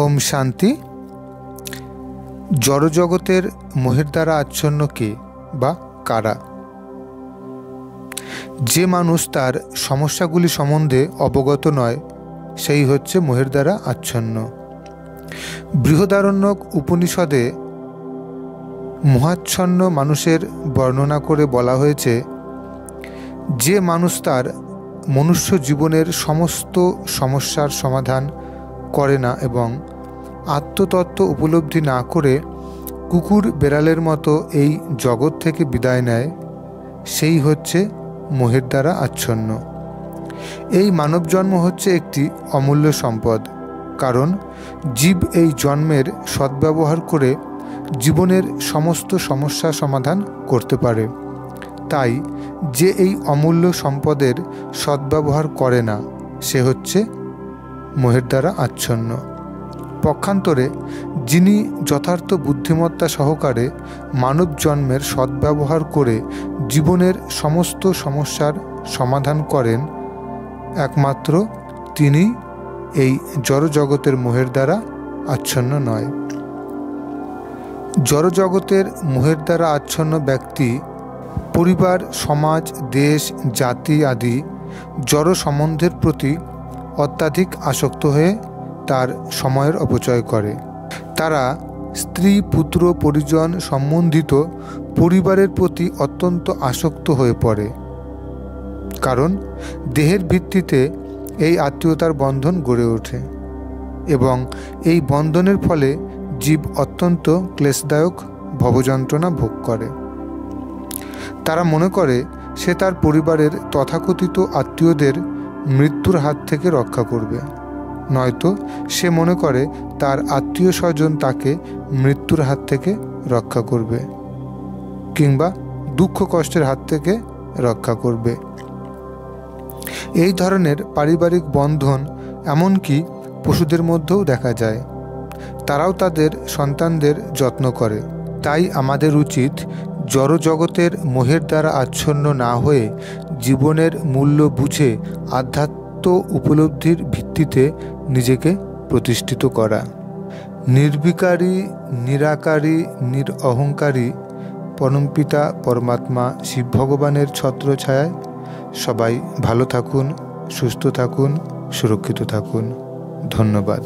ওম শান্তি। জড়জগতের মোহের দ্বারা আচ্ছন্ন কে বা কারা? যে মানুষ তার সমস্যাগুলি সম্বন্ধে অবগত নয় সেই হচ্ছে মোহের দ্বারা আচ্ছন্ন। বৃহদারণ্যক উপনিষদে মোহাচ্ছন্ন মানুষের বর্ণনা করে বলা হয়েছে, যে মানুষ তার মনুষ্য জীবনের সমস্ত সমস্যার সমাধান করে না এবং আত্মতত্ত্ব উপলব্ধি না করে কুকুর বেড়ালের মতো এই জগৎ থেকে বিদায় নেয়, সেই হচ্ছে মোহের দ্বারা আচ্ছন্ন। এই মানব জন্ম হচ্ছে একটি অমূল্য সম্পদ, কারণ জীব এই জন্মের সদ্ব্যবহার করে জীবনের সমস্ত সমস্যা সমাধান করতে পারে। তাই যে এই অমূল্য সম্পদের সদ্ব্যবহার করে না সে হচ্ছে মোহের দ্বারা আচ্ছন্ন। পক্ষান্তরে যিনি যথার্থ বুদ্ধিমত্তা সহকারে মানব জন্মের সদ্ব্যবহার করে জীবনের সমস্ত সমস্যার সমাধান করেন, একমাত্র তিনি এই জড়জগতের মোহের দ্বারা আচ্ছন্ন নয়। জড়জগতের মোহের দ্বারা আচ্ছন্ন ব্যক্তি পরিবার, সমাজ, দেশ, জাতি আদি জড় সম্বন্ধের প্রতি অত্যাধিক আসক্ত হয়ে তার সময়ের অপচয় করে। তারা স্ত্রী, পুত্র, পরিজন সম্বন্ধিত পরিবারের প্রতি অত্যন্ত আসক্ত হয়ে পড়ে, কারণ দেহের ভিত্তিতে এই আত্মীয়তার বন্ধন গড়ে ওঠে এবং এই বন্ধনের ফলে জীব অত্যন্ত ক্লেশদায়ক ভবযন্ত্রণা ভোগ করে। তারা মনে করে সে তার পরিবারের তথাকথিত আত্মীয়দের মৃত্যুর হাত থেকে রক্ষা করবে, নয়তো সে মনে করে তার আত্মীয় স্বজন তাকে মৃত্যুর হাত থেকে রক্ষা করবে কিংবা দুঃখ কষ্টের হাত থেকে রক্ষা করবে। এই ধরনের পারিবারিক বন্ধন এমনকি পশুদের মধ্যেও দেখা যায়। তারাও তাদের সন্তানদের যত্ন করে। তাই আমাদের উচিত জড়জগতের মোহের দ্বারা আচ্ছন্ন না হয়ে জীবনের মূল্য বুঝে আধ্যাত্ম উপলব্ধির ভিত্তিতে নিজেকে প্রতিষ্ঠিত করা। নির্বিকারী, নিরাকারী, নিরঅহংকারী পরমপিতা পরমাত্মা শিব ভগবানের ছত্রছায়ায় সবাই ভালো থাকুন, সুস্থ থাকুন, সুরক্ষিত থাকুন। ধন্যবাদ।